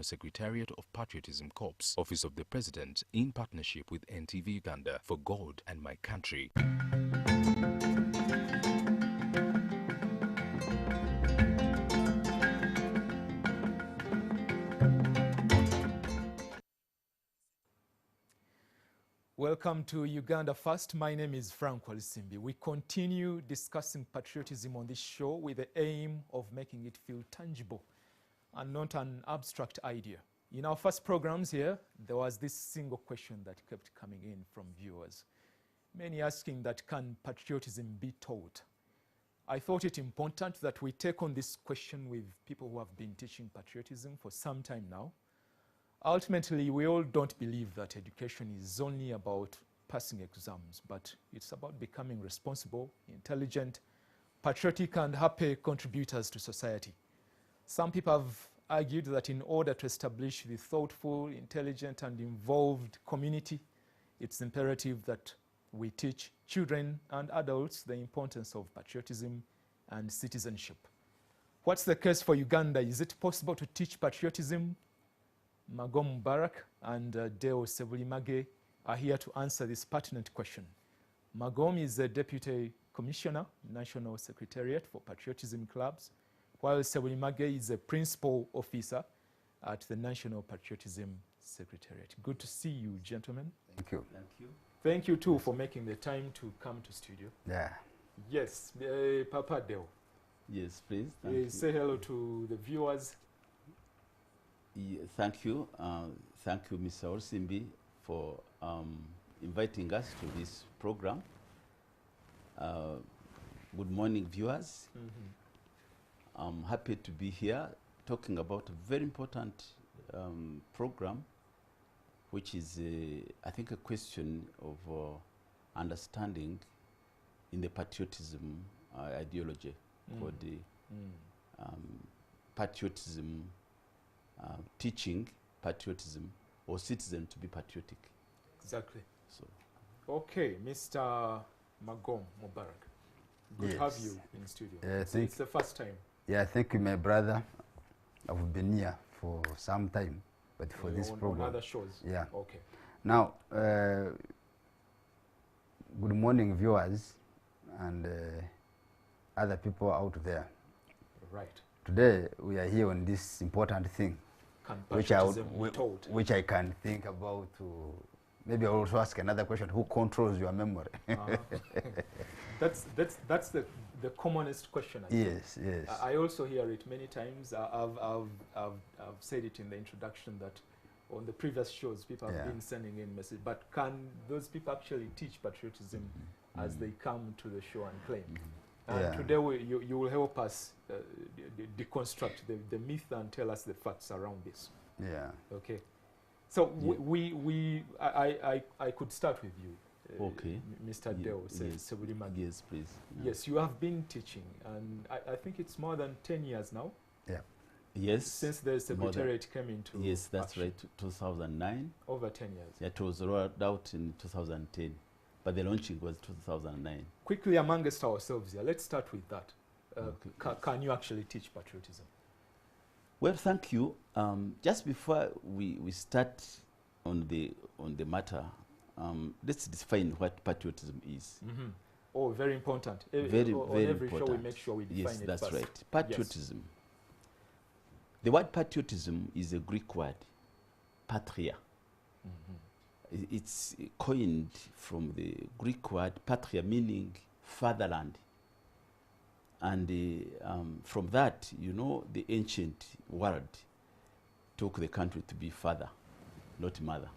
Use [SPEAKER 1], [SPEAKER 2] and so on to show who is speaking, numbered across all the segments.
[SPEAKER 1] National Secretariat of Patriotism Corps, Office of the President, in partnership with NTV Uganda, for God and my country.
[SPEAKER 2] Welcome to Uganda First. My name is Frank Walisimbi. We continue discussing patriotism on this show with the aim of making it feel tangible and not an abstract idea. In our first programs here, there was this single question that kept coming in from viewers. Many asking that, can patriotism be taught? I thought it important that we take on this question with people who have been teaching patriotism for some time now. Ultimately, we all don't believe that education is only about passing exams, but it's about becoming responsible, intelligent, patriotic, and happy contributors to society. Some people have argued that in order to establish the thoughtful, intelligent, and involved community, it's imperative that we teach children and adults the importance of patriotism and citizenship. What's the case for Uganda? Is it possible to teach patriotism? Magom Mubarak and Deo Sebulimage are here to answer this pertinent question. Magom is the Deputy Commissioner, National Secretariat for Patriotism Clubs, while Sebulimage is a Principal Officer at the National Patriotism Secretariat. Good to see you, gentlemen.
[SPEAKER 3] Thank you.
[SPEAKER 4] Thank you.
[SPEAKER 2] Thank you too for making the time to come to studio.
[SPEAKER 3] Yeah.
[SPEAKER 2] Yes, Papa Deo.
[SPEAKER 4] Yes, please. Thank you.
[SPEAKER 2] Say hello to the viewers.
[SPEAKER 4] Thank you. Thank you, Mr. Olsimbi, for inviting us to this program. Good morning, viewers. I'm happy to be here talking about a very important program, which is, I think, a question of understanding in the patriotism ideology called the patriotism, teaching patriotism or citizen to be patriotic.
[SPEAKER 2] Exactly.
[SPEAKER 4] So,
[SPEAKER 2] okay, Mr. Magom Mubarak. Good to have you in studio. It's the first time.
[SPEAKER 3] Yeah, thank you, my brother. I've been here for some time, but for this program.
[SPEAKER 2] On other shows?
[SPEAKER 3] Yeah.
[SPEAKER 2] Okay.
[SPEAKER 3] Now, good morning, viewers, and other people out there.
[SPEAKER 2] Right.
[SPEAKER 3] Today, we are here on this important thing, which I can think about. Maybe I'll also ask another question: who controls your memory?
[SPEAKER 2] That's the commonest question.
[SPEAKER 3] Yes, yes.
[SPEAKER 2] I also hear it many times. I've said it in the introduction that on the previous shows people have been sending in messages. But can those people actually teach patriotism as they come to the show and claim? And today you will help us deconstruct the myth and tell us the facts around this.
[SPEAKER 3] Yeah.
[SPEAKER 2] Okay. So I could start with you.
[SPEAKER 4] Okay.
[SPEAKER 2] Mr. Deo Sebulimage.
[SPEAKER 4] Yes, please.
[SPEAKER 2] Yes, you have been teaching, and I think it's more than 10 years now.
[SPEAKER 3] Yeah.
[SPEAKER 4] Yes.
[SPEAKER 2] Since the Secretariat came into
[SPEAKER 4] Yes, that's
[SPEAKER 2] action.
[SPEAKER 4] right, 2009.
[SPEAKER 2] Over 10 years.
[SPEAKER 4] Yeah, it was rolled out in 2010, but the launching was 2009.
[SPEAKER 2] Quickly amongst ourselves here, let's start with that.
[SPEAKER 4] Okay.
[SPEAKER 2] Can you actually teach patriotism?
[SPEAKER 4] Well, thank you. Just before we start on the matter, let's define what patriotism is.
[SPEAKER 2] Oh, very important.
[SPEAKER 4] Very
[SPEAKER 2] on
[SPEAKER 4] very
[SPEAKER 2] every
[SPEAKER 4] important.
[SPEAKER 2] show we make sure we define
[SPEAKER 4] yes,
[SPEAKER 2] it
[SPEAKER 4] that's
[SPEAKER 2] first.
[SPEAKER 4] right. Patriotism. Yes. The word patriotism is a Greek word, patria. It's coined from the Greek word patria, meaning fatherland. And from that, you know, the ancient world took the country to be father, not mother.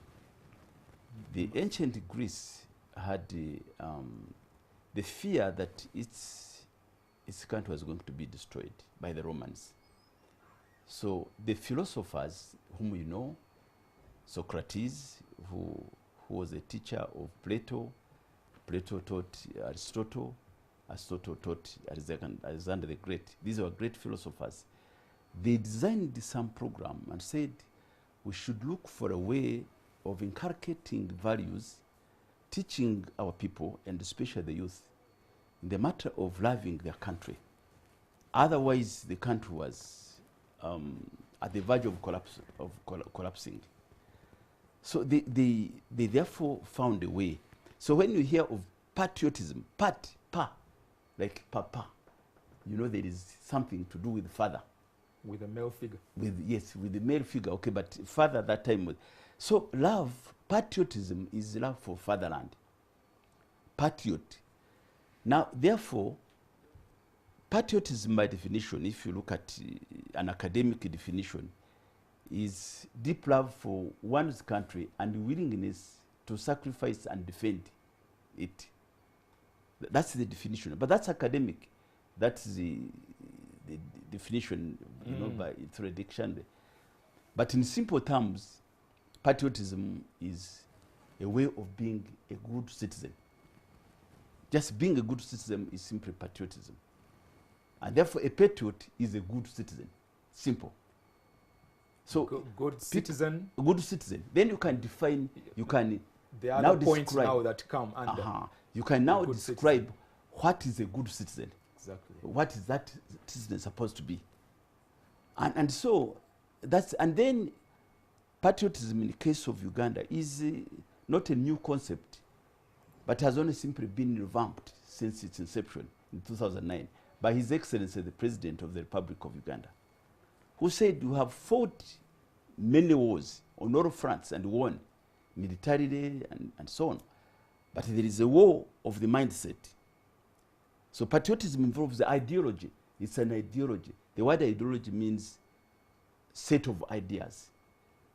[SPEAKER 4] The ancient Greece had the fear that its country was going to be destroyed by the Romans. So the philosophers whom you know, Socrates, who was a teacher of Plato, Plato taught Aristotle, Aristotle taught Alexander the Great. These were great philosophers. They designed some program and said we should look for a way of inculcating values, teaching our people, and especially the youth, in the matter of loving their country. Otherwise, the country was at the verge of collapsing. So they therefore found a way. So when you hear of patriotism, like papa, you know there is something to do with father.
[SPEAKER 2] With a male figure.
[SPEAKER 4] With the male figure, okay, but father at that time was. So love, patriotism is love for fatherland. Patriot. Now, therefore, patriotism by definition, if you look at an academic definition, is deep love for one's country and willingness to sacrifice and defend it. That's the definition. But that's academic. That's the definition, you know, by through a dictionary. But in simple terms, patriotism is a way of being a good citizen. Just being a good citizen is simply patriotism. And therefore, a patriot is a good citizen. Simple. So,
[SPEAKER 2] good citizen.
[SPEAKER 4] A good citizen. Then you can define, you can
[SPEAKER 2] there are
[SPEAKER 4] now
[SPEAKER 2] points
[SPEAKER 4] describe,
[SPEAKER 2] now that come under.
[SPEAKER 4] You can now describe what is a good citizen.
[SPEAKER 2] Exactly.
[SPEAKER 4] What is that citizen supposed to be? And so, and then patriotism in the case of Uganda is not a new concept, but has only simply been revamped since its inception in 2009 by His Excellency the President of the Republic of Uganda, who said you have fought many wars on all fronts and won militarily and so on, but there is a war of the mindset. So patriotism involves the ideology. It's an ideology. The word ideology means set of ideas.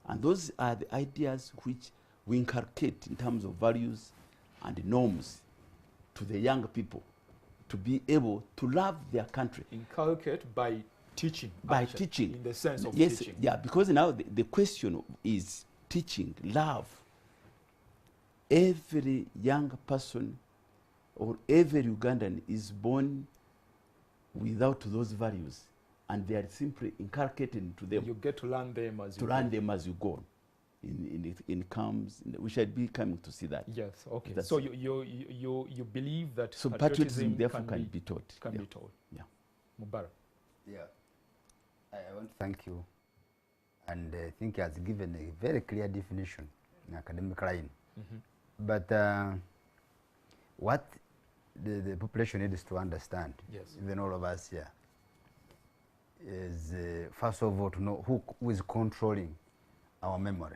[SPEAKER 4] And those are the ideas which we inculcate in terms of values and norms to the young people to be able to love their country.
[SPEAKER 2] Inculcate by teaching.
[SPEAKER 4] By teaching.
[SPEAKER 2] In the sense of
[SPEAKER 4] yes,
[SPEAKER 2] teaching.
[SPEAKER 4] Yeah, because now the question is teaching, love. Every young person or every Ugandan is born without those values, and they are simply inculcated into them.
[SPEAKER 2] You get to learn them as you go.
[SPEAKER 4] Learn them as you go. In camps, we should be coming to see that.
[SPEAKER 2] Yes, okay. That's so you believe that
[SPEAKER 4] so patriotism therefore can be taught.
[SPEAKER 2] Can be taught.
[SPEAKER 4] Yeah.
[SPEAKER 2] Mubarak.
[SPEAKER 3] Yeah. I want to thank you. And I think he has given a very clear definition in academic line. But what the population needs to understand,
[SPEAKER 2] yes,
[SPEAKER 3] even all of us here, is first of all to know who is controlling our memory.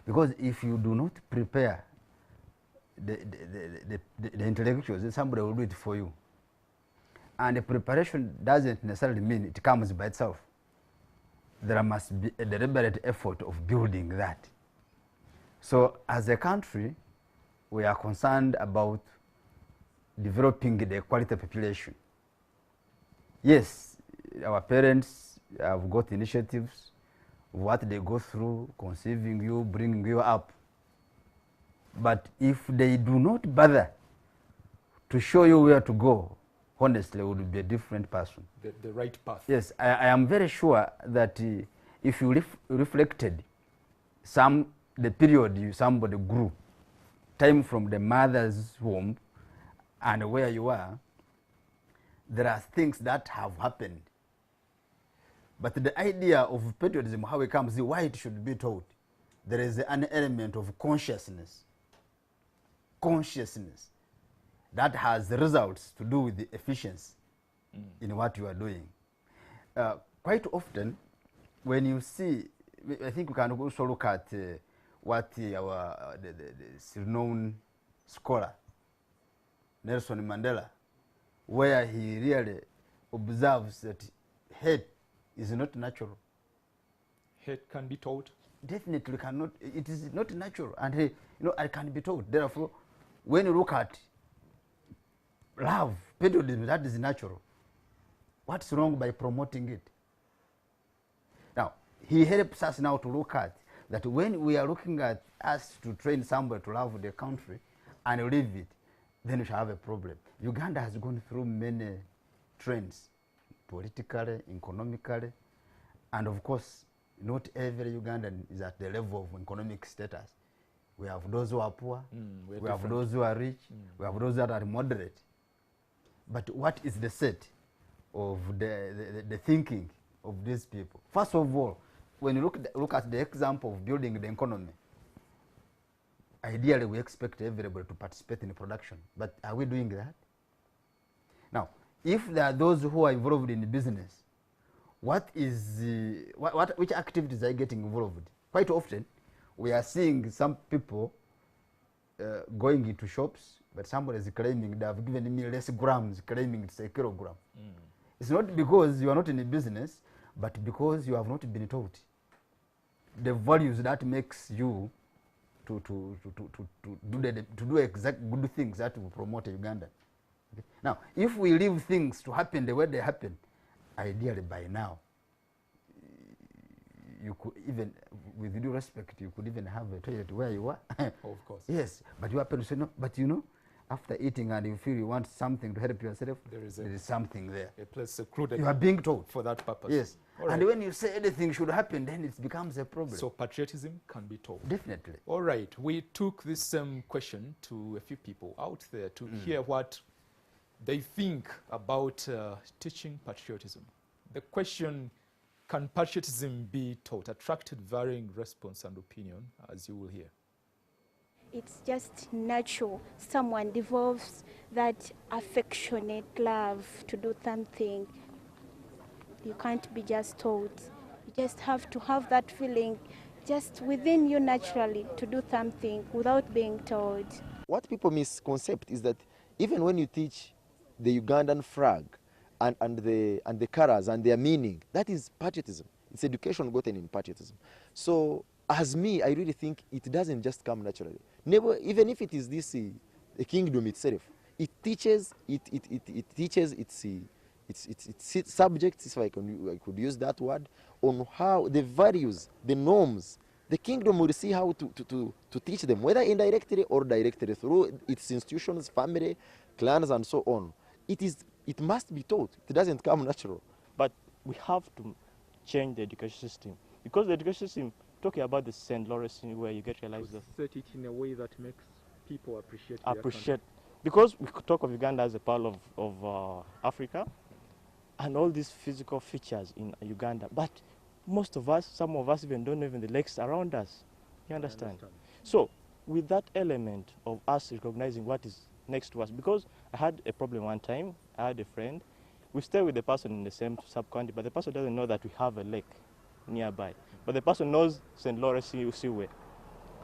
[SPEAKER 3] Because if you do not prepare the intellectuals, then somebody will do it for you. And the preparation doesn't necessarily mean it comes by itself. There must be a deliberate effort of building that. So as a country, we are concerned about developing the quality population. Yes, our parents have got initiatives, what they go through, conceiving you, bringing you up. But if they do not bother to show you where to go, honestly, it would be a different person.
[SPEAKER 2] The right path.
[SPEAKER 3] Yes, I am very sure that if you reflected the period somebody grew, time from the mother's womb and where you are, there are things that have happened. But the idea of patriotism, how it comes, why it should be taught, there is an element of consciousness that has the results to do with the efficiency in what you are doing. Quite often, when you see, I think we can also look at what our the renowned scholar Nelson Mandela, where he really observes that hate is not natural.
[SPEAKER 2] Hate can be taught?
[SPEAKER 3] Definitely cannot. It is not natural, and it can be taught. Therefore, when you look at love, patriotism, that is natural. What's wrong by promoting it? Now, he helps us now to look at that when we are looking at us to train somebody to love the country and live it, then we shall have a problem. Uganda has gone through many trends, politically, economically, and of course, not every Ugandan is at the level of economic status. We have those who are poor, we have those who are rich, we have those that are moderate. But what is the set of the thinking of these people. First of all, when you look at the example of building the economy, ideally we expect everybody to participate in production, but are we doing that? Now, if there are those who are involved in business, which activities are getting involved? Quite often, we are seeing some people going into shops, but somebody is claiming they have given me less grams, claiming it's a kilogram. It's not because you are not in a business, but because you have not been taught the values that makes you to do exact good things that will promote Uganda. Okay? Now, if we leave things to happen the way they happen, ideally by now, you could even, with due respect, you could even have a toilet where you are.
[SPEAKER 2] Of course.
[SPEAKER 3] Yes, but you happen to say no. But you know, after eating and you feel you want something to help yourself, there is something there.
[SPEAKER 2] A place secluded.
[SPEAKER 3] You are being taught
[SPEAKER 2] for that purpose.
[SPEAKER 3] Yes.
[SPEAKER 2] All right.
[SPEAKER 3] And when you say anything should happen, then it becomes a problem.
[SPEAKER 2] So patriotism can be taught.
[SPEAKER 3] Definitely.
[SPEAKER 2] All right. We took this question to a few people out there to hear what they think about teaching patriotism. The question, can patriotism be taught, attracted varying response and opinion, as you will hear.
[SPEAKER 5] It's just natural. Someone develops that affectionate love to do something. You can't be just told. You just have to have that feeling just within you naturally to do something without being told.
[SPEAKER 6] What people misconcept is that even when you teach the Ugandan flag and the colors and their meaning, that is patriotism. It's education gotten in patriotism. So as me, I really think it doesn't just come naturally. Never, even if it is this the kingdom itself, it teaches its subjects, if I could use that word, on how the values, the norms, the kingdom will see how to teach them, whether indirectly or directly through its institutions, family, clans, and so on. It must be taught. It doesn't come natural.
[SPEAKER 7] But we have to change the education system, because the education system, talking about the St. Lawrence, where you get realized that
[SPEAKER 2] set it in a way that makes people appreciate.
[SPEAKER 7] Because we could talk of Uganda as a part of Africa, and all these physical features in Uganda, but most of us, some of us even don't know even the lakes around us. You understand? So with that element of us recognizing what is next to us, because I had a problem one time, I had a friend, we stay with the person in the same sub-county, but the person doesn't know that we have a lake nearby. But the person knows St. Lawrence Seaway.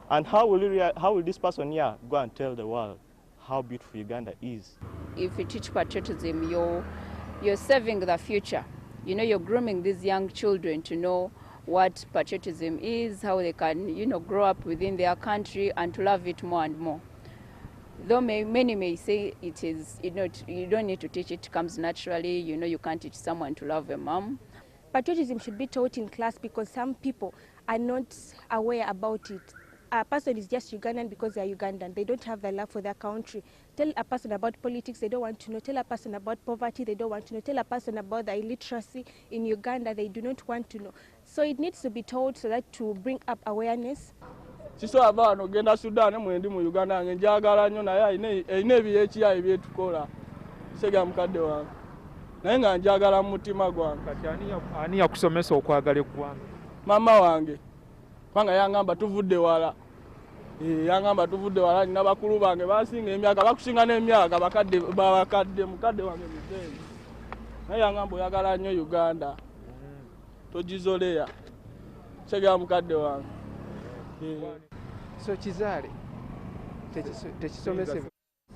[SPEAKER 7] And how will this person here go and tell the world how beautiful Uganda is?
[SPEAKER 8] If you teach patriotism, you're saving the future. You know, you're grooming these young children to know what patriotism is, how they can, grow up within their country and to love it more and more. Though many may say it is, you don't need to teach it, comes naturally, you can't teach someone to love a mom.
[SPEAKER 5] Patriotism should be taught in class because some people are not aware about it. A person is just Ugandan because they are Ugandan. They don't have the love for their country. Tell a person about politics, they don't want to know. Tell a person about poverty, they don't want to know. Tell a person about the illiteracy in Uganda, they do not want to know. So it needs to be told so that to bring up awareness.
[SPEAKER 9] Siso abano genda Sudan mwendi mu Uganda njagala nnyo naye ayina ebiyeekyayi byetukola sega mukadde wange naye nga njagala mu mutima gwange.
[SPEAKER 2] Kati ani yakusomesa okwagala eggwanga?
[SPEAKER 9] Mama wange kubanga yangamba tuvudde wala. Yangamba tuvudde wala, nina bakulu bange basinga emyaka, bakusinga n'emyaka, mukadde wange muzeeyi naye yangamba oyagala nnyo Uganda togizoleya sega mukadde wange.
[SPEAKER 10] So kizaale tekisomesebwa.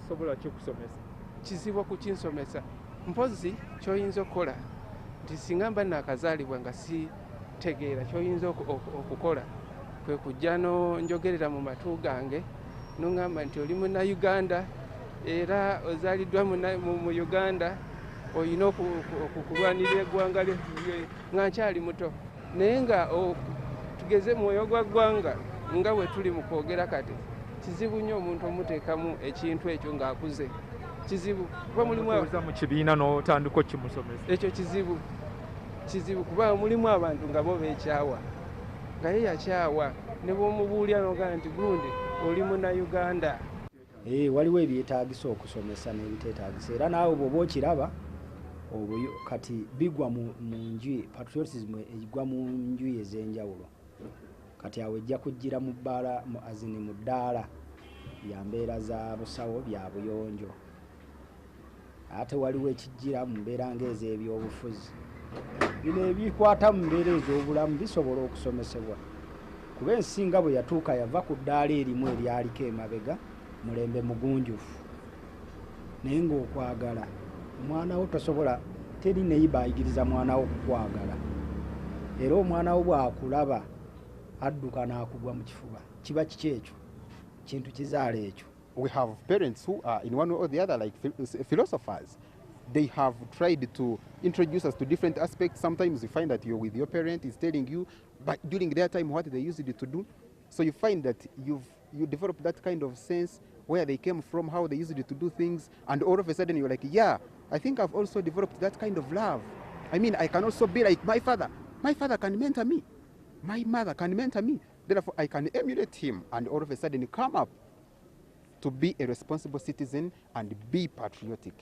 [SPEAKER 2] Sobola kikusomesa?
[SPEAKER 10] Kizibu okukinsomesa. Mpozi kyoyinza okukola nti singa mba nakazaalibwa nga sitegeera kyoyinza okukola kwe kujja njogerera mu matu gange noŋŋamba nti oli Munnayuganda era ozaaliddwa mu Uganda, olina okukulwanirira eggwanga nga nkyali muto. Naye nga tugeze mwoyo gwa ggwanga nga bwe tuli mu kwogera kati, kizibu nnyo omuntu omuteekamu ekintu ekyo ng'akuze. Kizibu kuba mulimu
[SPEAKER 2] mu kibiina n'otandika okimusomesa.
[SPEAKER 10] Ekyo kizibu kuba mulimu abantu nga bo beekyawa, nga ye yakyawa ne bw'omubuulira n'ogamba nti gundi oli Munnayuganda.
[SPEAKER 11] Waliwo ebyetaagisa okusomesa n'ebiteetaagisa, era naawe bw'oba okiraba kati bigwa mu nju patriotism egwa mu nju ez'enjawulo kati awo ejja kujjira mu bbaala azini mu ddaala bya mbeera za busawo bya buyonjo ate waliwo ekijjira mu mbeera ng'ez'ebyobufuzi bino ebikwata mu mbeera ez'obulamu bisobola okusomesebwa kuba ensinga bwe yatuuka yava ku ddaala erimu eryaliko emabega mulembe mugunjufu naye ng'okwagala omwana wo tosobola teri neyiba ayigiriza mwana wo kukwagala era omwana wo bw'akulaba adduka n'akugwa mu kifuba kiba kiki ekyo kintu kizaala ekyo.
[SPEAKER 12] We have parents who are in one way or the other like philosophers. They have tried to introduce us to different aspects. Sometimes you find that you're with your parent, is telling you, but during their time what they used to do. So you find that you develop that kind of sense where they came from, how they used to do things, and all of a sudden you're like, yeah, I think I've also developed that kind of love. I mean, I can also be like my father. My father can mentor me. My mother can mentor me. Therefore, I can emulate him and all of a sudden come up to be a responsible citizen and be patriotic.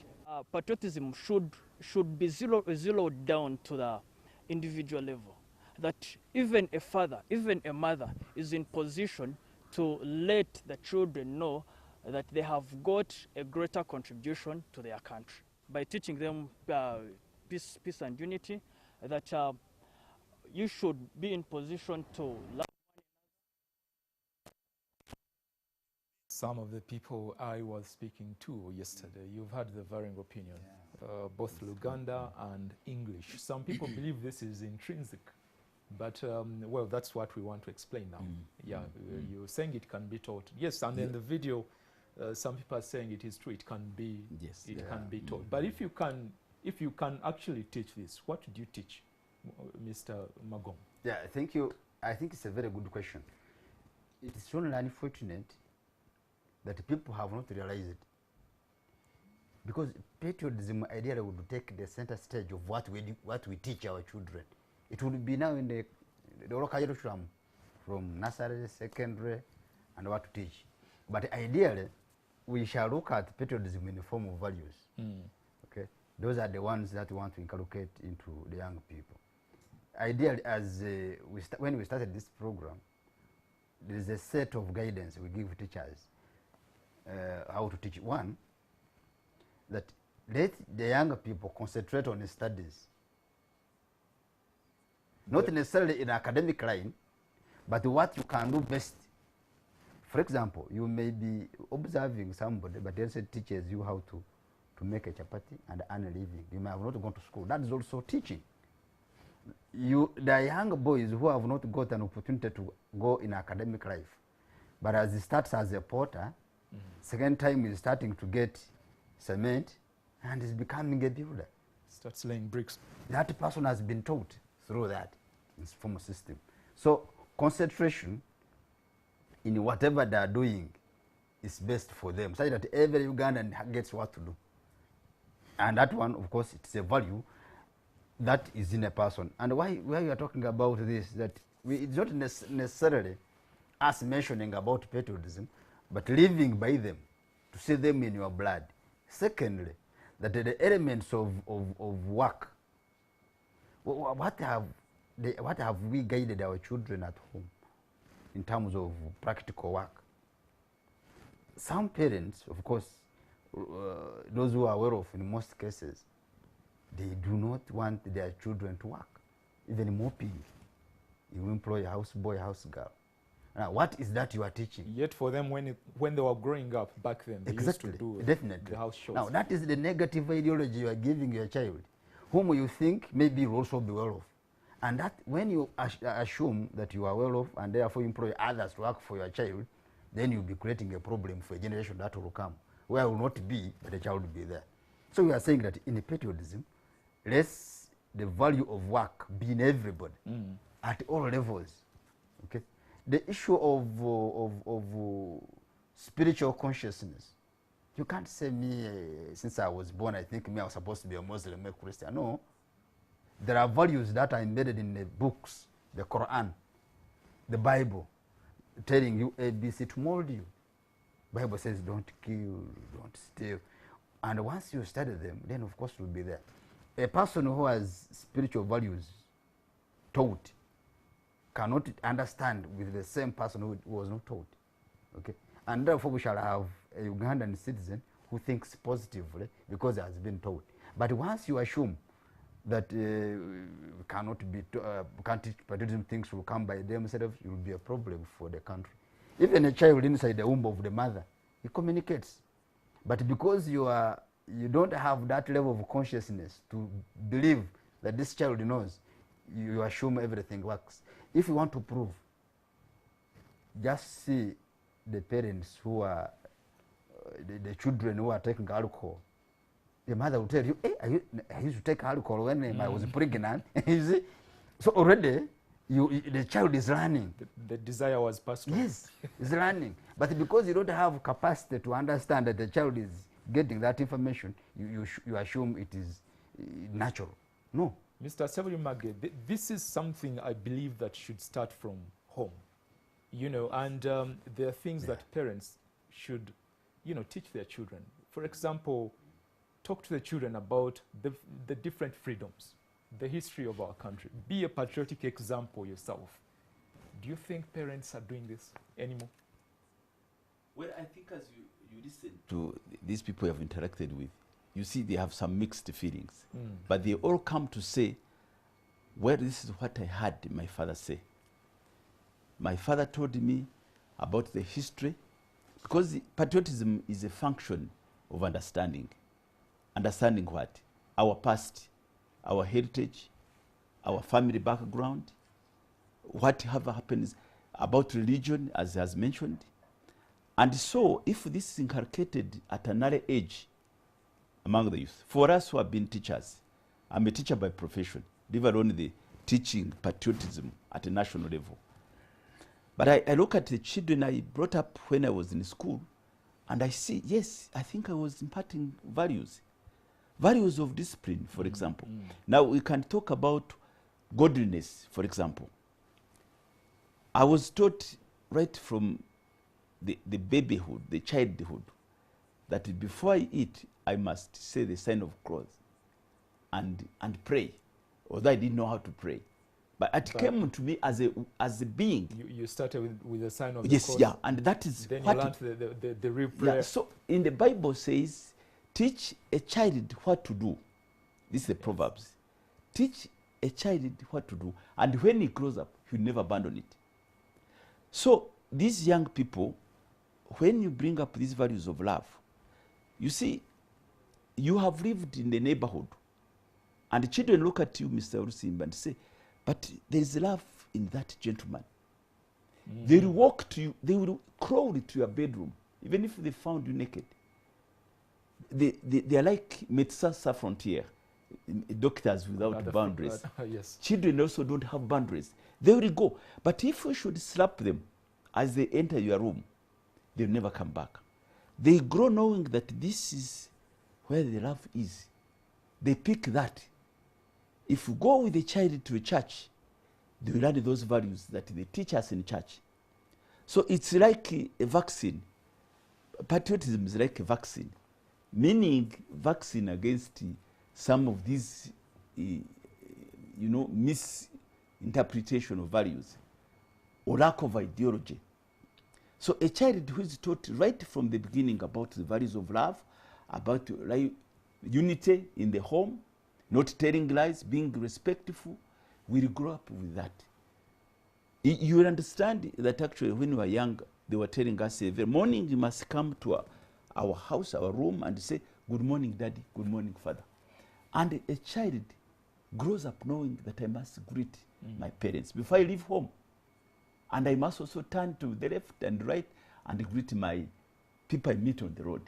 [SPEAKER 7] Patriotism should be zeroed down to the individual level. That even a father, even a mother is in position to let the children know that they have got a greater contribution to their country by teaching them peace and unity, that you should be in position to love.
[SPEAKER 2] Some of the people I was speaking to yesterday, you've had the varying opinion, both Luganda and English. Some people believe this is intrinsic, but well, that's what we want to explain now. Yeah, you're saying it can be taught. Yes, and in the video, some people are saying it is true. It can be, can be taught. But if you can actually teach this, what do you teach, Mr. Magom?
[SPEAKER 3] Yeah, thank you. I think it's a very good question. It is only unfortunate that people have not realized it, because patriotism ideally would take the center stage of what we teach our children. It would be now in the local curriculum from nursery, secondary, and what to teach. But ideally, we shall look at patriotism in the form of values. Okay, those are the ones that we want to inculcate into the young people. Ideally, as when we started this program, there is a set of guidance we give teachers how to teach. One, that let the younger people concentrate on the studies, not necessarily in academic line, but what you can do best. For example, you may be observing somebody, but then teaches you how to make a chapati and earn a living. You may have not gone to school. That is also teaching. The young boys who have not got an opportunity to go in academic life, but as he starts as a porter, second time he's starting to get cement and is becoming a builder.
[SPEAKER 2] Starts laying bricks.
[SPEAKER 3] That person has been taught through that formal system. So concentration in whatever they are doing is best for them, such that every Ugandan gets what to do. And that one, of course, it's a value that is in a person. And why we are talking about this, that it's not necessarily us mentioning about patriotism, but living by them, to see them in your blood. Secondly, that the elements of work, what have we guided our children at home in terms of practical work? Some parents, of course, those who are well off in most cases, they do not want their children to work, even mopping. You employ a houseboy, house girl. Now, what is that you are teaching?
[SPEAKER 2] Yet for them, when they were growing up back then, they used to do the house chores.
[SPEAKER 3] Now, that is the negative ideology you are giving your child, whom you think maybe will also be well off. And that when you assume that you are well off and therefore employ others to work for your child, then you'll be creating a problem for a generation that will come, where I will not be, but the child will be there. So we are saying that in patriotism, let's the value of work be in everybody at all levels. Okay, the issue of spiritual consciousness. You can't say me since I was born. I think me I was supposed to be a Muslim, a Christian. No, there are values that are embedded in the books, the Quran, the Bible, telling you ABC to mold you. Bible says don't kill, don't steal, and once you study them, then of course you'll be there. a person who has spiritual values taught cannot understand with the same person who was not taught. Okay? And therefore we shall have a Ugandan citizen who thinks positively because he has been taught. But once you assume that can't teach patriotism, things will come by themselves, it will be a problem for the country. Even a child inside the womb of the mother, he communicates. But because you don't have that level of consciousness to believe that this child knows, you assume everything works. If you want to prove, just see the parents who are, the children who are taking alcohol. The mother will tell you, hey, I used to take alcohol when I was pregnant. You see? So already, the child is learning.
[SPEAKER 2] The desire was passed on.
[SPEAKER 3] Yes, it's learning. But because you don't have capacity to understand that the child is getting that information, you assume it is natural. No.
[SPEAKER 2] Mr. Seburimage, this is something I believe that should start from home. You know, and there are things that parents should, you know, teach their children. For example, talk to the children about the different freedoms, the history of our country. Be a patriotic example yourself. Do you think parents are doing this anymore?
[SPEAKER 4] Well, I think as you listen to these people you have interacted with, you see they have some mixed feelings. But they all come to say, well, this is what I heard my father say. My father told me about the history, because patriotism is a function of understanding. Understanding what? Our past, our heritage, our family background, whatever happens about religion, as he has mentioned. And so, if this is inculcated at an early age among the youth, for us who have been teachers, I'm a teacher by profession, leave alone the teaching patriotism at a national level. But I look at the children I brought up when I was in school, and I see, yes, I think I was imparting values. Values of discipline, for example. Now we can talk about godliness, for example. I was taught right from the babyhood, the childhood, that before I eat, I must say the sign of cross and pray, although I didn't know how to pray. But it came to me as a being.
[SPEAKER 2] You started with the sign of the
[SPEAKER 4] yes,
[SPEAKER 2] cross.
[SPEAKER 4] yeah, and that is
[SPEAKER 2] then
[SPEAKER 4] what
[SPEAKER 2] you learned the real prayer.
[SPEAKER 4] Yeah, so in the Bible says, teach a child what to do. This is the Proverbs. Teach a child what to do, and when he grows up, he'll never abandon it. So these young people, when you bring up these values of love, you see, you have lived in the neighborhood, and the children look at you, Mr. Urusimba, and say, but there is love in that gentleman. They will walk to you, they will crawl to your bedroom, even if they found you naked. They are like Médecins Sans Frontières, doctors without boundaries.
[SPEAKER 2] Yes.
[SPEAKER 4] Children also don't have boundaries. They will go. But if you should slap them as they enter your room, they'll never come back. They grow knowing that this is where the love is. They pick that. If you go with a child to a church, they will learn those values that they teach us in church. So it's like a vaccine. Patriotism is like a vaccine, meaning vaccine against some of these, misinterpretation of values or lack of ideology. So a child who is taught right from the beginning about the values of love, about unity in the home, not telling lies, being respectful, will grow up with that. You will understand that actually when we were young, they were telling us every morning you must come to our house, our room, and say, good morning, Daddy, good morning, Father. And a child grows up knowing that I must greet my parents before I leave home. And I must also turn to the left and right and greet my people I meet on the road.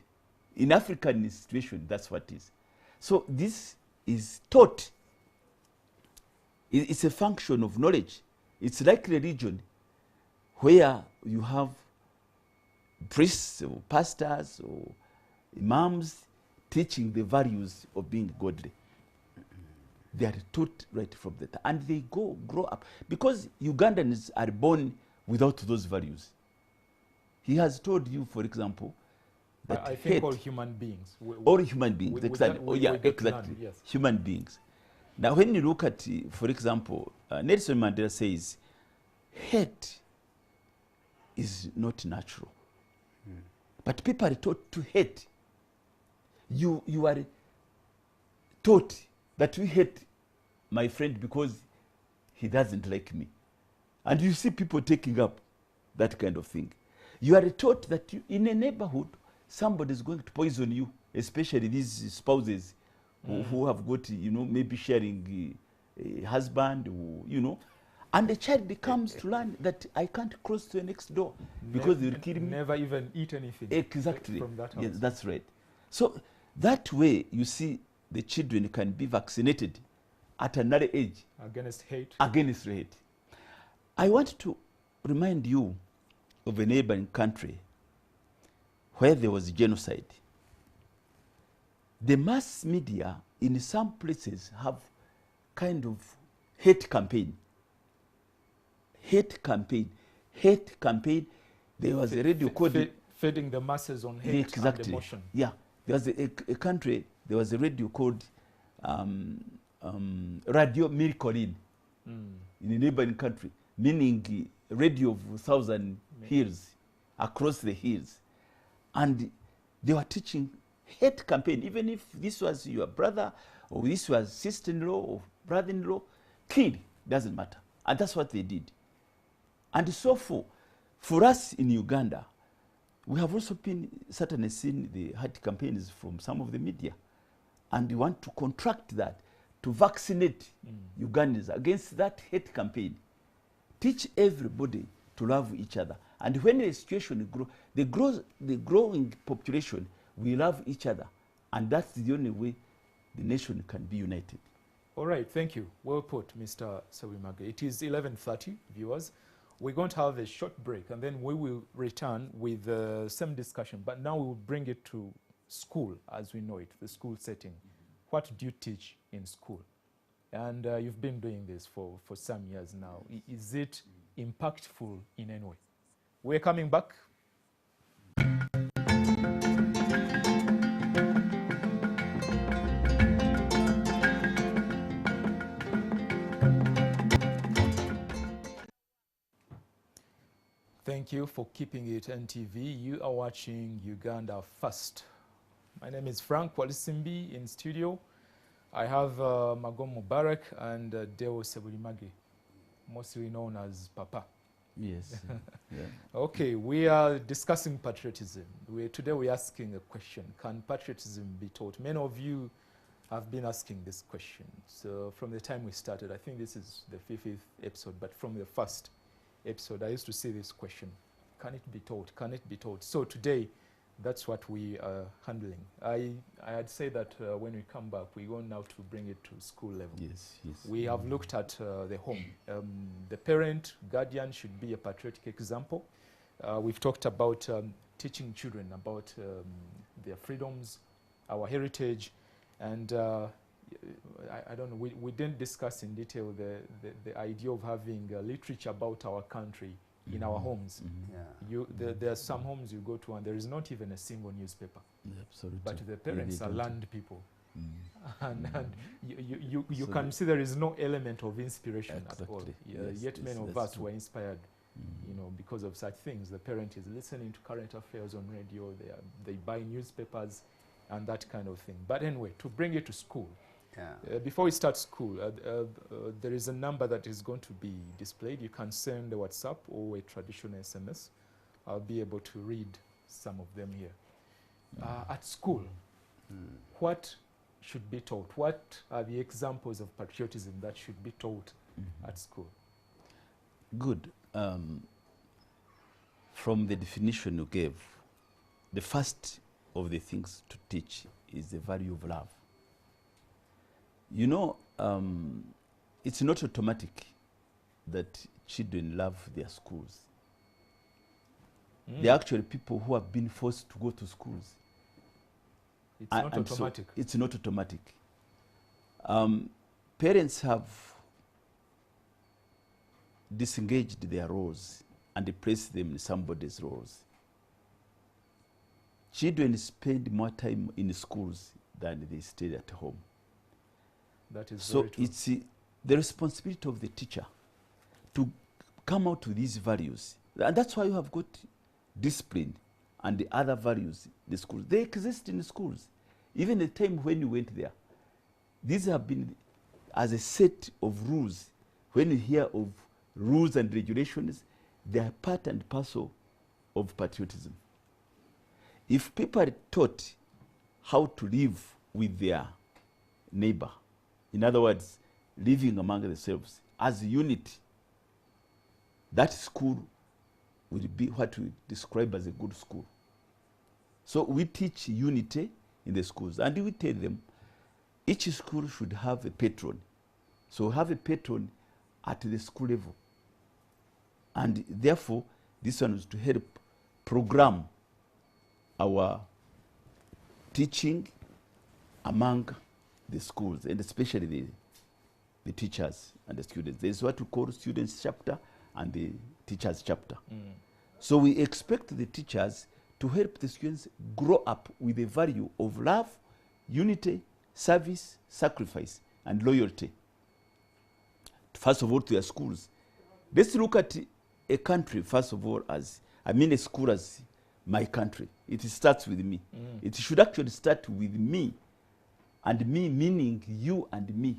[SPEAKER 4] In African situation, that's what it is. So this is taught. It's a function of knowledge. It's like religion, where you have priests or pastors or imams teaching the values of being godly. They are taught right from the time, and they grow up. Because Ugandans are born without those values. He has told you, for example, that
[SPEAKER 2] I think
[SPEAKER 4] hate
[SPEAKER 2] all human beings.
[SPEAKER 4] all human beings, exactly.
[SPEAKER 2] we get
[SPEAKER 4] exactly.
[SPEAKER 2] none, yes.
[SPEAKER 4] Human beings. Now, when you look at, for example, Nelson Mandela says, hate is not natural. But people are taught to hate. You are taught that we hate my friend because he doesn't like me. And you see people taking up that kind of thing. You are taught that in a neighborhood, somebody is going to poison you, especially these spouses who have got, maybe sharing a husband, and the child comes to learn that I can't cross to the next door because they will kill me.
[SPEAKER 2] Never even eat anything.
[SPEAKER 4] Exactly.
[SPEAKER 2] From that house.
[SPEAKER 4] Yes, that's right. So that way, you see, the children can be vaccinated at another age.
[SPEAKER 2] Against hate.
[SPEAKER 4] Against hate. I want to remind you of a neighboring country where there was genocide. The mass media in some places have kind of hate campaign. Hate campaign. Hate campaign. There was a radio called...
[SPEAKER 2] Feeding the masses on hate and emotion.
[SPEAKER 4] Yeah. There was a country, there was a radio called Radio Miracolin in a neighboring country, meaning radio of 1,000 hills, across the hills. And they were teaching hate campaign, even if this was your brother or this was sister-in-law or brother-in-law, kill, doesn't matter. And that's what they did. And so for us in Uganda, we have also been certainly seen the hate campaigns from some of the media. And we want to contract that, to vaccinate Ugandans against that hate campaign. Teach everybody to love each other. And when the situation grows, the growing population will love each other. And that's the only way the nation can be united.
[SPEAKER 2] All right, thank you. Well put, Mr. Sewimage. It is 11:30, viewers. We're going to have a short break, and then we will return with the same discussion. But now we will bring it to school as we know it, the school setting. What do you teach in school? And you've been doing this for some years now. Is it impactful in any way? We're coming back. Thank you for keeping it NTV. You are watching Uganda First. My name is Frank Walisimbi in studio. I have Magom Mubarak and Deo Sebulimage, mostly known as Papa.
[SPEAKER 4] Yes. Yeah.
[SPEAKER 2] Okay, we are discussing patriotism. Today we're asking a question. Can patriotism be taught? Many of you have been asking this question. So from the time we started, I think this is the 50th episode, but from the first episode, I used to see this question. Can it be taught? Can it be taught? So today, that's what we are handling. I had said that when we come back, we're going now to bring it to school level.
[SPEAKER 4] Yes, yes.
[SPEAKER 2] We have looked at the home. The parent, guardian should be a patriotic example. We've talked about teaching children about their freedoms, our heritage, and I don't know, we didn't discuss in detail the idea of having literature about our country in our homes.
[SPEAKER 3] Yeah.
[SPEAKER 2] There are some homes you go to and there is not even a single newspaper.
[SPEAKER 4] Absolutely.
[SPEAKER 2] But the parents are land people. And you
[SPEAKER 4] So
[SPEAKER 2] can see there is no element of inspiration at all.
[SPEAKER 4] Exactly.
[SPEAKER 2] Yet
[SPEAKER 4] Yes,
[SPEAKER 2] many of
[SPEAKER 4] that's
[SPEAKER 2] us were inspired, because of such things. The parent is listening to current affairs on radio, they buy newspapers and that kind of thing. But anyway, to bring it to school, before we start school, there is a number that is going to be displayed. You can send a WhatsApp or a traditional SMS. I'll be able to read some of them here. At school, what should be taught? What are the examples of patriotism that should be taught at school?
[SPEAKER 4] Good. From the definition you gave, the first of the things to teach is the value of love. You know, it's not automatic that children love their schools. They're actually people who have been forced to go to schools.
[SPEAKER 2] It's not automatic.
[SPEAKER 4] So it's not automatic. Parents have disengaged their roles and placed them in somebody's roles. children spend more time in schools than they stay at home.
[SPEAKER 2] That is
[SPEAKER 4] So
[SPEAKER 2] very true.
[SPEAKER 4] it's the responsibility of the teacher to come out with these values. And that's why you have got discipline and the other values in the schools. They exist in the schools. Even the time when you went there, these have been as a set of rules. When you hear of rules and regulations, they are part and parcel of patriotism. If people are taught how to live with their neighbor, in other words, living among themselves as a unit, that school will be what we describe as a good school. So we teach unity in the schools, and we tell them each school should have a patron. So have a patron at the school level. And therefore, this one is to help program our teaching among the schools, and especially the teachers and the students. There is what we call students chapter and the teachers chapter. So we expect the teachers to help the students grow up with the value of love, unity, service, sacrifice, and loyalty. First of all, to their schools. Let's look at a country, first of all, as, I mean a school as my country. It starts with me. It should actually start with me, and me meaning you and me.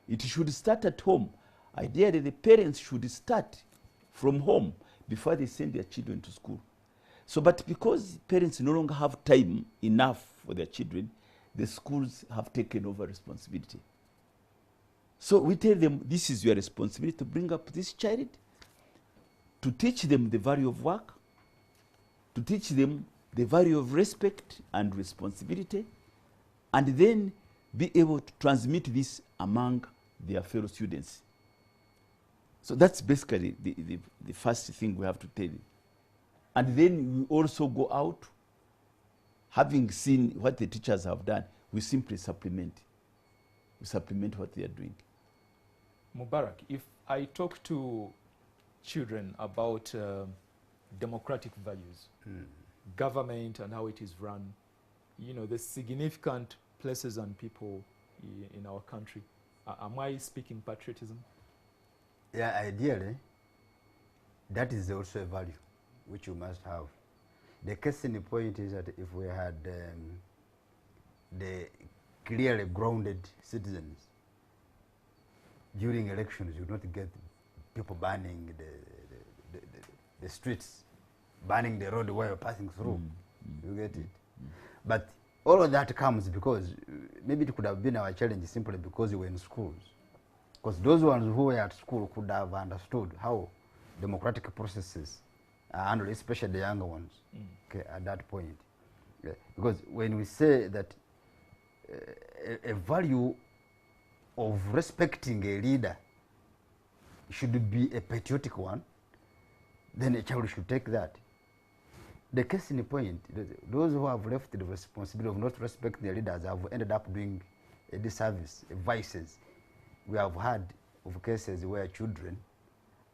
[SPEAKER 4] It should start at home. Ideally, the parents should start from home before they send their children to school. So, but because parents no longer have time enough for their children, the schools have taken over responsibility. So we tell them, this is your responsibility to bring up this child, to teach them the value of work, to teach them the value of respect and responsibility, and then be able to transmit this among their fellow students. So that's basically the first thing we have to tell you. And then we also go out, having seen what the teachers have done, we simply supplement. We supplement what they are doing.
[SPEAKER 2] Mubarak, if I talk to children about democratic values, government and how it is run, you know, the significant places and people in our country, am I speaking patriotism?
[SPEAKER 3] Yeah, ideally, that is also a value which you must have. The case in the point is that if we had the clearly grounded citizens during elections, you would not get people banning the streets, banning the road where you're passing through. You get it? But all of that comes because maybe it could have been our challenge simply because we were in schools. Because those ones who were at school could have understood how democratic processes are handled, especially the younger ones, okay, at that point. Yeah. Because when we say that a value of respecting a leader should be a patriotic one, then a child should take that. The case in point, those who have left the responsibility of not respecting their leaders have ended up doing a disservice, vices. We have had of cases where children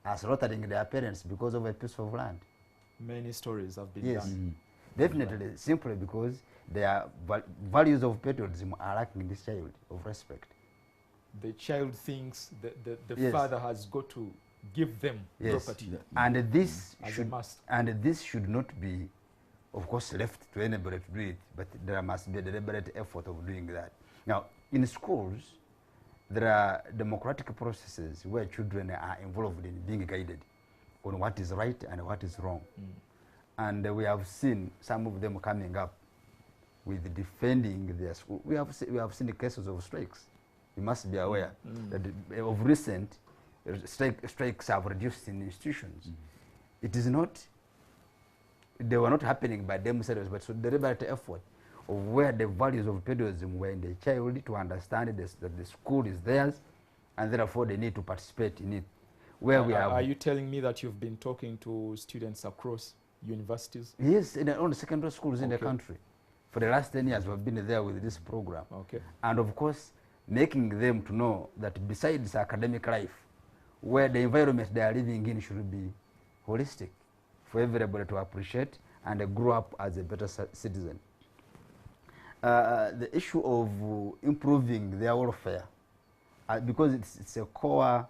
[SPEAKER 3] are slaughtering their parents because of a piece of land.
[SPEAKER 2] Many stories have been done.
[SPEAKER 3] Definitely, simply because their values of patriotism are lacking in this child of respect.
[SPEAKER 2] The child thinks that the father has got to give them property.
[SPEAKER 3] And this
[SPEAKER 2] as a must.
[SPEAKER 3] And this should not be, of course, left to anybody to do it, but there must be a deliberate effort of doing that. Now, in schools, there are democratic processes where children are involved in being guided on what is right and what is wrong. And we have seen some of them coming up with defending their school. We have seen the cases of strikes. You must be aware that of recent, strikes have reduced in institutions. It is not, they were not happening by themselves, but so deliberate effort of where the values of patriotism were in the child to understand that the school is theirs, and therefore they need to participate in it. Where we have,
[SPEAKER 2] are you telling me that you've been talking to students across universities?
[SPEAKER 3] Yes, in all the secondary schools in the country. For the last 10 years, we've been there with this program. And of course, making them to know that besides academic life, where the environment they are living in should be holistic for everybody to appreciate and grow up as a better citizen. The issue of improving their welfare, because it's a core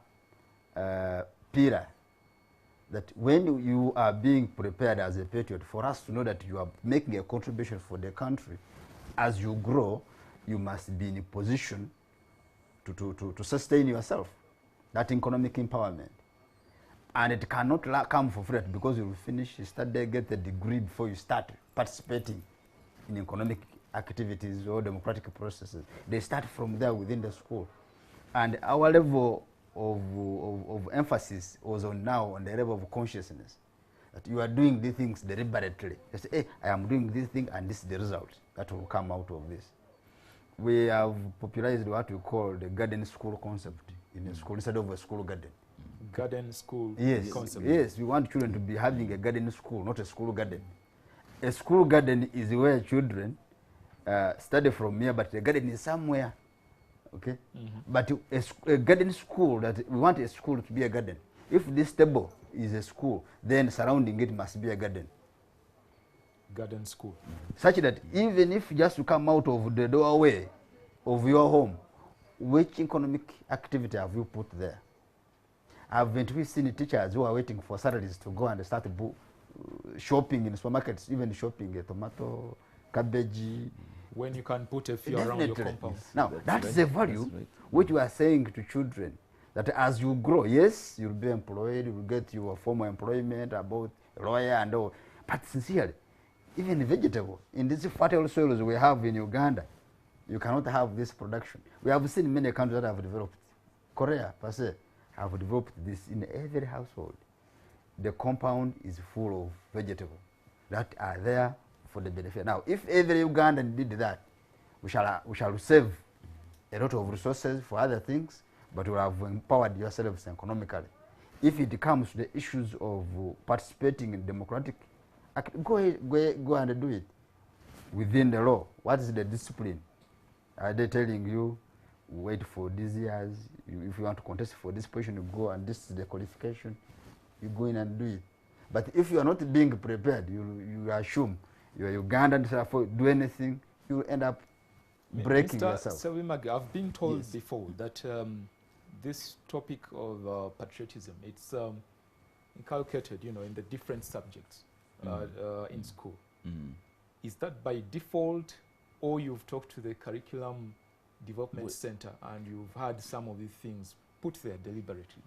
[SPEAKER 3] pillar, that when you are being prepared as a patriot, for us to know that you are making a contribution for the country, as you grow, you must be in a position to sustain yourself, that economic empowerment. And it cannot come for free, because you will finish, study, get a degree before you start participating in economic activities or democratic processes. They start from there within the school. And our level of emphasis was on the level of consciousness, that you are doing these things deliberately. You say, hey, I am doing this thing, and this is the result that will come out of this. We have popularized what we call the garden school concept in a school instead of a school garden.
[SPEAKER 2] Garden school concept.
[SPEAKER 3] Yes, we want children to be having a garden school, not a school garden. A school garden is where children study from here, but the garden is somewhere. Okay? But a garden school, that we want a school to be a garden. If this table is a school, then surrounding it must be a garden.
[SPEAKER 2] Garden school.
[SPEAKER 3] Such that even if just you come out of the doorway of your home, which economic activity have you put there? Haven't we seen teachers who are waiting for salaries to go and start shopping in supermarkets, even shopping a tomato, cabbage?
[SPEAKER 2] When you can put a few around your compound.
[SPEAKER 3] Now, that's the value which we are saying to children, that as you grow, yes, you'll be employed, you'll get your formal employment, about lawyer and all, but sincerely, even vegetable, in these fertile soils we have in Uganda, you cannot have this production. We have seen many countries that have developed. Korea, per se, have developed this in every household. The compound is full of vegetables that are there for the benefit. Now, if every Ugandan did that, we shall save a lot of resources for other things, but we have empowered yourselves economically. If it comes to the issues of participating in democratic, go and do it within the law. What is the discipline? Are they telling you, wait for these years, if you want to contest for this position, you go, and this is the qualification, you go in and do it. But if you are not being prepared, you assume you are Ugandan, therefore do anything, you end up breaking yourself.
[SPEAKER 2] Mr. Selvimage, I've been told before that this topic of patriotism, it's inculcated, in the different subjects in school. Is that by default, or you've talked to the Curriculum Development Center and you've had some of these things put there deliberately?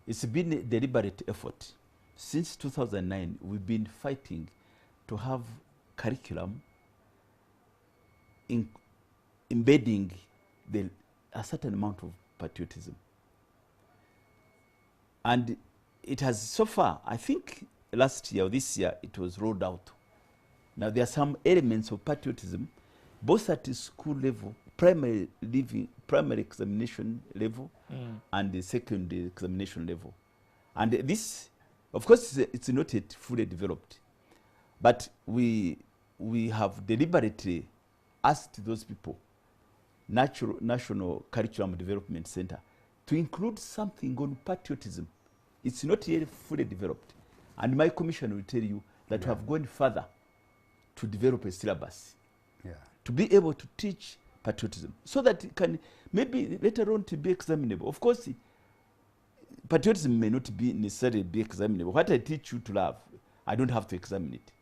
[SPEAKER 4] It's been a deliberate effort. Since 2009, we've been fighting to have curriculum embedding a certain amount of patriotism. And it has so far, I think last year or this year, it was rolled out. Now there are some elements of patriotism, both at the school level, primary examination level, and the secondary examination level. And this, of course, it's not yet fully developed. But we have deliberately asked those people, National Curriculum Development Center, to include something on patriotism. It's not yet fully developed. And my commission will tell you that we have gone further to develop a syllabus, to be able to teach patriotism, so that it can maybe later on to be examinable. Of course, patriotism may not be necessarily be examinable. What I teach you to love, I don't have to examine it.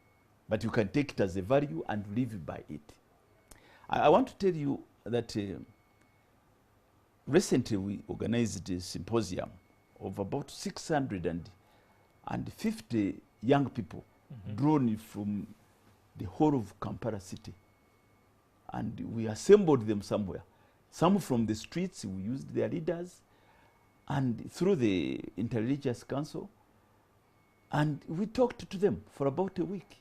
[SPEAKER 4] But you can take it as a value and live by it. I want to tell you that recently we organized a symposium of about 650 young people drawn from the whole of Kampala city. And we assembled them somewhere. Some from the streets, we used their leaders, and through the Interreligious Council, and we talked to them for about a week.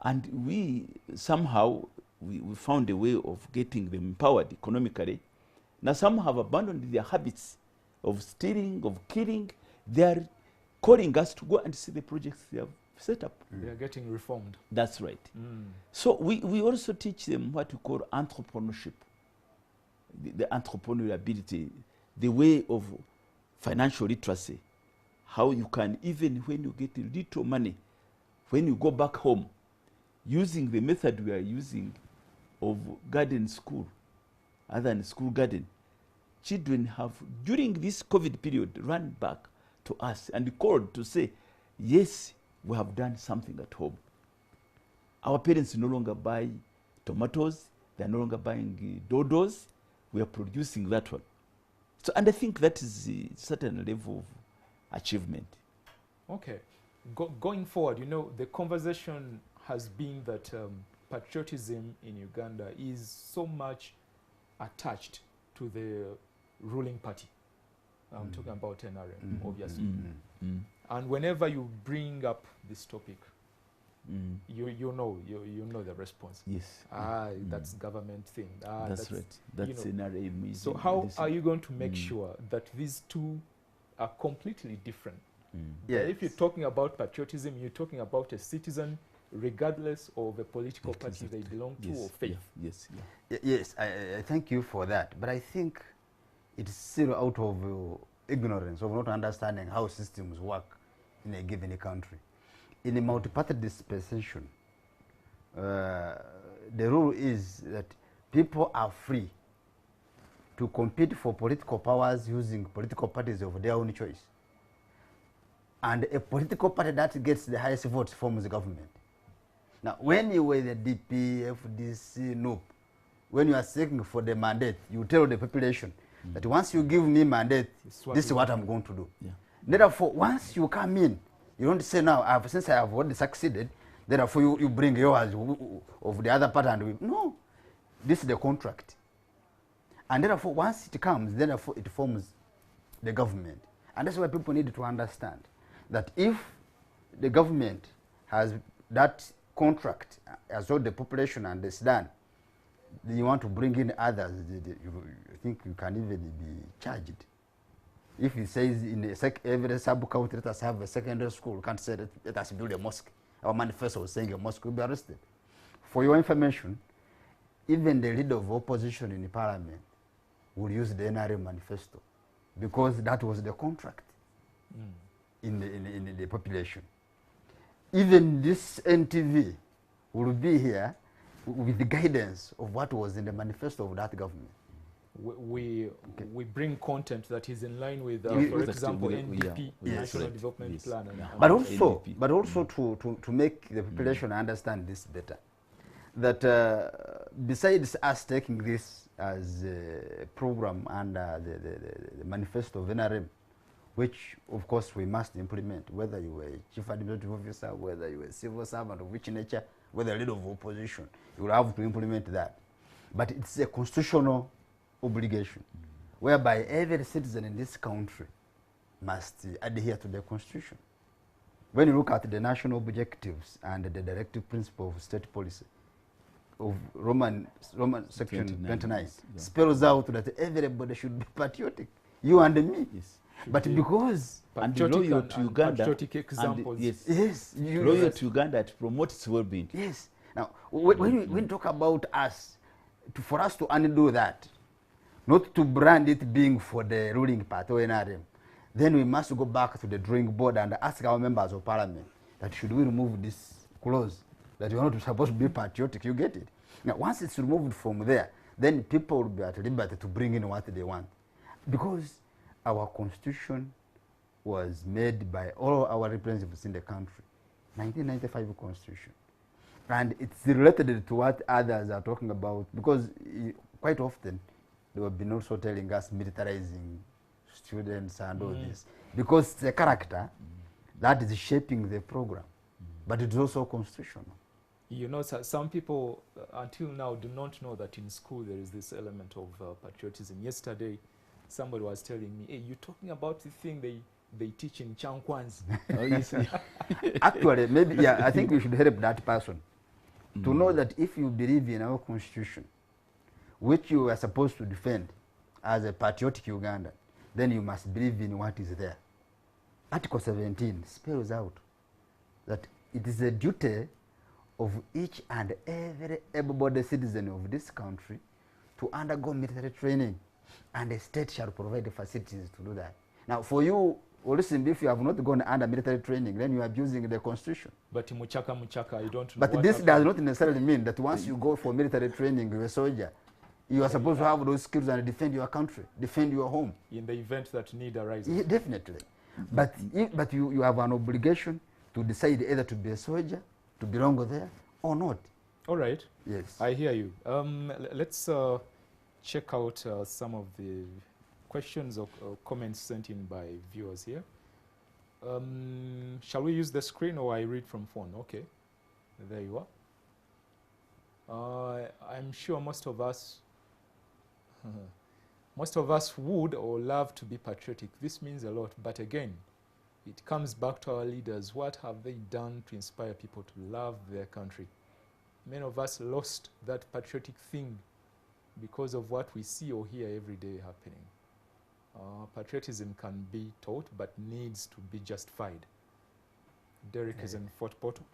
[SPEAKER 4] And we somehow, we found a way of getting them empowered economically. Now some have abandoned their habits of stealing, of killing. They are calling us to go and see the projects they have set up.
[SPEAKER 2] They are getting reformed.
[SPEAKER 4] That's right. So we also teach them what we call entrepreneurship, the entrepreneurial ability, the way of financial literacy, how you can, even when you get a little money when you go back home, using the method we are using of garden school, other than school garden, children have, during this COVID period, run back to us and called to say, yes, we have done something at home. Our parents no longer buy tomatoes, they are no longer buying dodos, we are producing that one. So, and I think that is a certain level of achievement.
[SPEAKER 2] Okay. Going forward, you know, the conversation has been that patriotism in Uganda is so much attached to the ruling party. I'm talking about NRM, obviously. And whenever you bring up this topic, you know the response.
[SPEAKER 4] Yes.
[SPEAKER 2] That's government thing.
[SPEAKER 4] That's right. That's NRM.
[SPEAKER 2] So how are you going to make sure that these two are completely different?
[SPEAKER 3] Yes.
[SPEAKER 2] If you're talking about patriotism, you're talking about a citizen regardless of the political party they belong to or faith.
[SPEAKER 3] Yes, I thank you for that. But I think it's still out of ignorance, of not understanding how systems work in a given country. In a multi-party dispensation, the rule is that people are free to compete for political powers using political parties of their own choice. And a political party that gets the highest votes forms the government. Now, when you were the DP, FDC, NOP, when you are seeking for the mandate, you tell the population that once you give me mandate, this is what I'm going to do. Therefore, once you come in, you don't say now, since I have already succeeded, therefore you bring yours of the other party and no, this is the contract. And therefore, once it comes, therefore it forms the government. And that's why people need to understand that if the government has that contract as well the population and it's done, then you want to bring in others, you think you can even be charged. If it says in every sub-county let us have a secondary school, you can't say that let us build a mosque. Our manifesto was saying a mosque will be arrested. For your information, even the leader of opposition in the parliament will use the NRM manifesto because that was the contract in the population. Even this NTV will be here with the guidance of what was in the manifesto of that government.
[SPEAKER 2] We bring content that is in line with, for example, NDP, National Development Plan.
[SPEAKER 3] But also to make the population understand this better, that besides us taking this as a program under the manifesto of NRM, which of course we must implement, whether you were a chief administrative officer, whether you were a civil servant of which nature, whether a leader of opposition, you will have to implement that. But it's a constitutional obligation, whereby every citizen in this country must adhere to the constitution. When you look at the national objectives and the directive principle of state policy of Roman section 29 spells out that everybody should be patriotic, you and me. But because
[SPEAKER 4] loyal to Uganda,
[SPEAKER 2] patriotic examples.
[SPEAKER 4] Loyal to Uganda, it promotes its well-being.
[SPEAKER 3] Yes. Now, when we talk about us, for us to undo that, not to brand it being for the ruling party or NRM, then we must go back to the drawing board and ask our members of parliament that should we remove this clause that you're not supposed to be patriotic, you get it? Now, once it's removed from there, then people will be at liberty to bring in what they want. Because our constitution was made by all our representatives in the country, 1995 constitution. And it's related to what others are talking about, because quite often they have been also telling us militarizing students and all this, because it's a character that is shaping the program, but it's also constitutional.
[SPEAKER 2] You know, some people until now do not know that in school there is this element of patriotism. Yesterday, somebody was telling me, hey, you're talking about the thing they teach in Chankwanzi.
[SPEAKER 3] Oh, yes. Actually, maybe, I think we should help that person to know that if you believe in our constitution, which you are supposed to defend as a patriotic Ugandan, then you must believe in what is there. Article 17 spells out that it is a duty of each and every able-bodied citizen of this country to undergo military training, and the state shall provide the facilities to do that. Now, for you Or listen, if you have not gone under military training, then you are abusing the constitution.
[SPEAKER 2] But muchaka, you don't know.
[SPEAKER 3] But this does not necessarily mean that once you go for military training, you're a soldier. You are supposed to have those skills and defend your country, defend your home.
[SPEAKER 2] In the event that need arises.
[SPEAKER 3] Yeah, definitely. But you have an obligation to decide either to be a soldier, to belong there, or not.
[SPEAKER 2] All right.
[SPEAKER 3] Yes.
[SPEAKER 2] I hear you. Let's check out some of the questions or comments sent in by viewers here. Shall we use the screen or I read from phone? Okay. There you are. I'm sure most of us would or love to be patriotic. This means a lot, but again, it comes back to our leaders. What have they done to inspire people to love their country? Many of us lost that patriotic thing because of what we see or hear every day happening. Patriotism can be taught, but needs to be justified. Derek is in Fort Portal.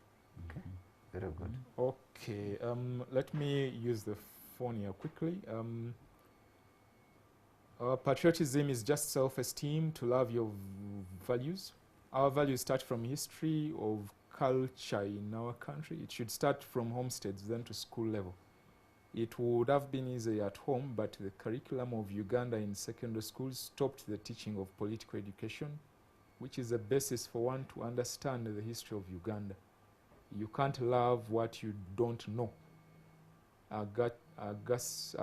[SPEAKER 3] Okay, very good.
[SPEAKER 2] Okay, let me use the phone here quickly. Patriotism is just self-esteem, to love your values. Our values start from history of culture in our country. It should start from homesteads, then to school level. It would have been easier at home, but the curriculum of Uganda in secondary schools stopped the teaching of political education, which is the basis for one to understand the history of Uganda. You can't love what you don't know. Agaptas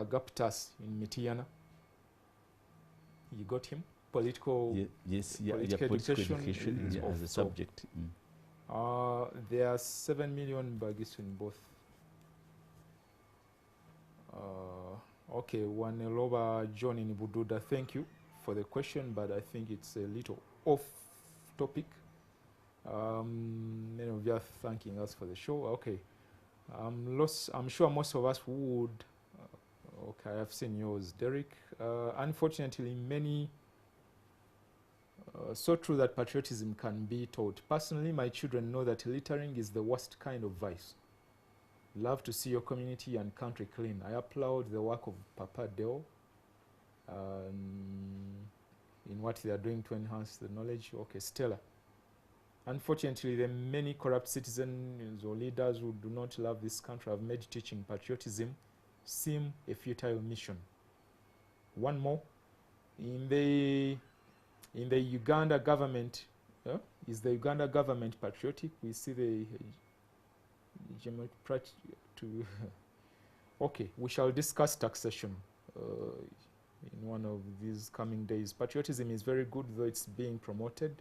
[SPEAKER 2] in Mitiana. You got him? Political,
[SPEAKER 4] political education
[SPEAKER 2] is
[SPEAKER 4] as a subject.
[SPEAKER 2] There are 7 million Bagis in both. Okay, Waneloba John in Bududa, thank you for the question, but I think it's a little off topic. Many of you are thanking us for the show. Okay, I'm sure most of us would. Okay, I've seen yours, Derek. Unfortunately, many. So true that patriotism can be taught. Personally, my children know that littering is the worst kind of vice. Love to see your community and country clean. I applaud the work of Papa Deo in what they are doing to enhance the knowledge. Okay, Stella. Unfortunately, the many corrupt citizens or leaders who do not love this country have made teaching patriotism seem a futile mission. One more. In the Uganda government, is the Uganda government patriotic? We see the okay, we shall discuss taxation in one of these coming days. Patriotism is very good, though it's being promoted.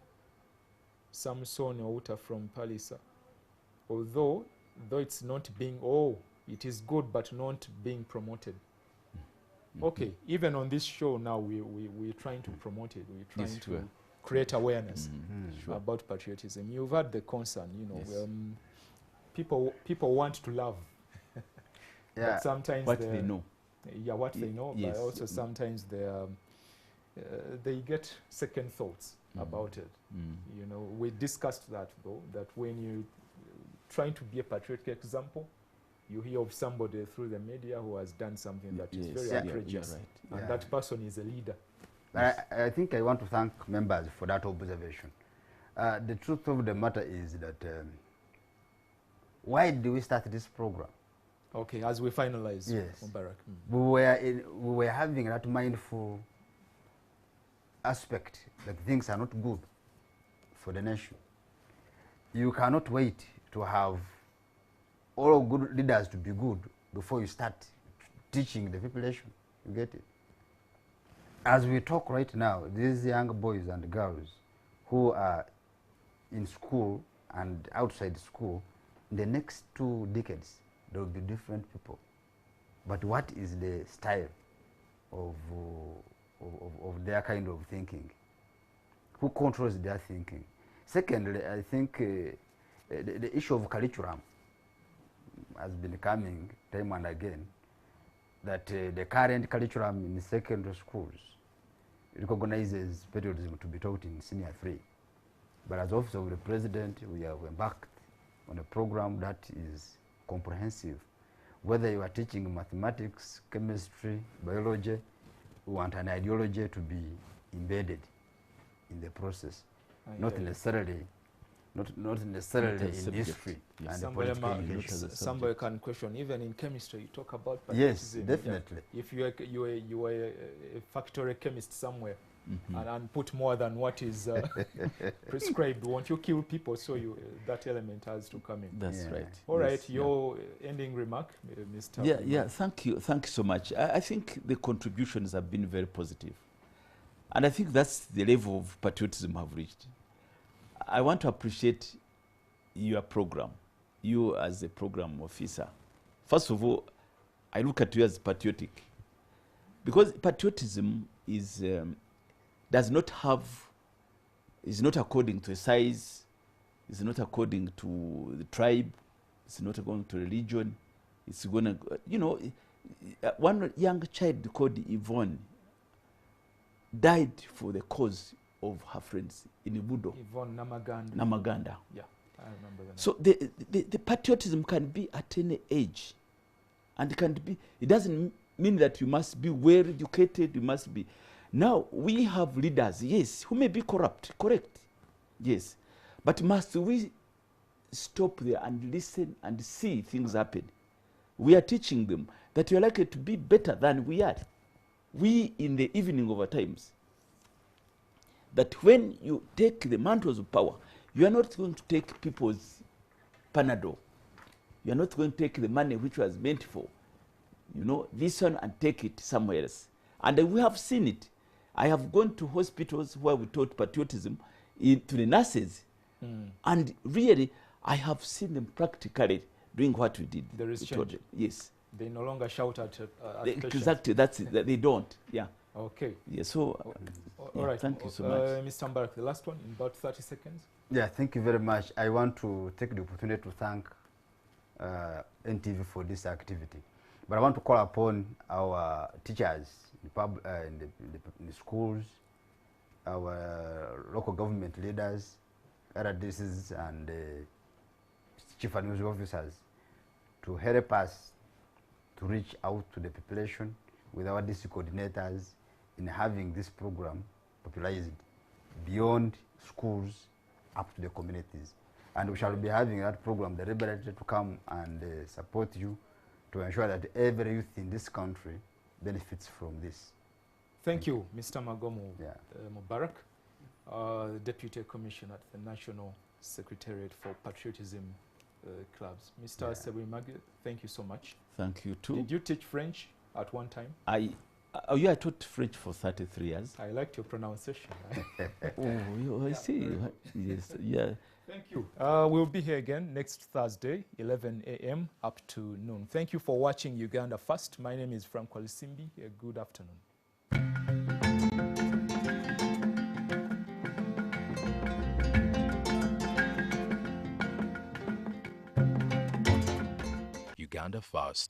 [SPEAKER 2] Samson Outa from Palisa. Though it's not being, it is good, but not being promoted. Okay, even on this show now, we're trying to promote it. We're trying to create awareness about patriotism. You've had the concern, you know, people want to love. But sometimes
[SPEAKER 4] what they know.
[SPEAKER 2] Yeah, what they know, but also sometimes they get second thoughts about it. You know, we discussed that though, that when you trying to be a patriotic example, you hear of somebody through the media who has done something that is very outrageous, and that person is a leader.
[SPEAKER 3] I think I want to thank members for that observation. The truth of the matter is that why do we start this program?
[SPEAKER 2] Okay, as we finalize,
[SPEAKER 3] yes,
[SPEAKER 2] Mubarak.
[SPEAKER 3] We were having that mindful aspect that things are not good for the nation. You cannot wait to have all good leaders to be good before you start teaching the population. You get it? As we talk right now, these young boys and girls who are in school and outside school, in the next 2 decades, there will be different people. But what is the style of their kind of thinking? Who controls their thinking? Secondly, I think the issue of curriculum has been coming time and again, that the current curriculum in secondary schools recognizes patriotism to be taught in senior 3. But as Office of the President, we have embarked on a program that is comprehensive. Whether you are teaching mathematics, chemistry, biology, we want an ideology to be embedded in the process. not necessarily not necessarily
[SPEAKER 4] Not as
[SPEAKER 3] in
[SPEAKER 4] subject.
[SPEAKER 3] history
[SPEAKER 4] Yes.
[SPEAKER 3] and
[SPEAKER 2] Somebody,
[SPEAKER 3] political
[SPEAKER 2] might-
[SPEAKER 3] education.
[SPEAKER 4] Not as a
[SPEAKER 2] somebody
[SPEAKER 4] subject.
[SPEAKER 2] can question, even in chemistry, you talk about
[SPEAKER 3] Yes,
[SPEAKER 2] patriotism.
[SPEAKER 3] definitely.
[SPEAKER 2] If you are a factory chemist somewhere
[SPEAKER 4] Mhm.
[SPEAKER 2] and put more than what is prescribed, won't you kill people? So that element has to come in.
[SPEAKER 4] That's
[SPEAKER 3] Yeah.
[SPEAKER 4] right.
[SPEAKER 2] All right,
[SPEAKER 4] Yes, yeah.
[SPEAKER 2] your ending remark, Mr.
[SPEAKER 4] Yeah,
[SPEAKER 2] Wimar.
[SPEAKER 4] yeah, thank you so much. I think the contributions have been very positive. And I think that's the level of patriotism I've reached. I want to appreciate your program, you as a program officer. First of all, I look at you as patriotic. Because patriotism is, is not according to a size, it's not according to the tribe, it's not according to religion. It's going to, one young child called Yvonne died for the cause of her friends in Ibudo,
[SPEAKER 2] Yvonne Namaganda.
[SPEAKER 4] Namaganda.
[SPEAKER 2] Yeah, I remember the name.
[SPEAKER 4] So the patriotism can be at any age. And it doesn't mean that you must be well educated, you must be. Now, we have leaders, yes, who may be corrupt, correct, yes. But must we stop there and listen and see things happen? We are teaching them that you are likely to be better than we are. We, in the evening of our times, that when you take the mantles of power, you are not going to take people's panadol. You are not going to take the money which was meant for, this one and take it somewhere else. And we have seen it. I have gone to hospitals where we taught patriotism to the nurses. And really, I have seen them practically doing what we did.
[SPEAKER 2] There is
[SPEAKER 4] We taught
[SPEAKER 2] change.
[SPEAKER 4] them. Yes.
[SPEAKER 2] They no longer shout at patients.
[SPEAKER 4] Exactly, that's it. They don't. Yeah.
[SPEAKER 2] Okay.
[SPEAKER 4] Yeah, so,
[SPEAKER 2] All right.
[SPEAKER 4] thank you so much.
[SPEAKER 2] Mr. Mbarak, the last one in about 30 seconds.
[SPEAKER 3] Yeah, thank you very much. I want to take the opportunity to thank NTV for this activity. But I want to call upon our teachers in the schools, our local government leaders, RDCs and chief administrative officers to help us to reach out to the population with our district coordinators in having this program popularized beyond schools up to the communities. And we shall be having that program deliberately to come and support you to ensure that every youth in this country benefits from this.
[SPEAKER 2] Thank you, Mr. Magomo
[SPEAKER 3] Yeah.
[SPEAKER 2] Mubarak, Deputy Commissioner at the National Secretariat for Patriotism Clubs. Mr. Sebwimage, thank you so much.
[SPEAKER 4] Thank you too.
[SPEAKER 2] Did you teach French at one time?
[SPEAKER 4] I taught French for 33 years.
[SPEAKER 2] I liked your pronunciation.
[SPEAKER 4] I see. Yes, yeah.
[SPEAKER 2] Thank you. We'll be here again next Thursday, 11 a.m. up to noon. Thank you for watching Uganda First. My name is Frank Walisimbi. Good afternoon.
[SPEAKER 1] Uganda First is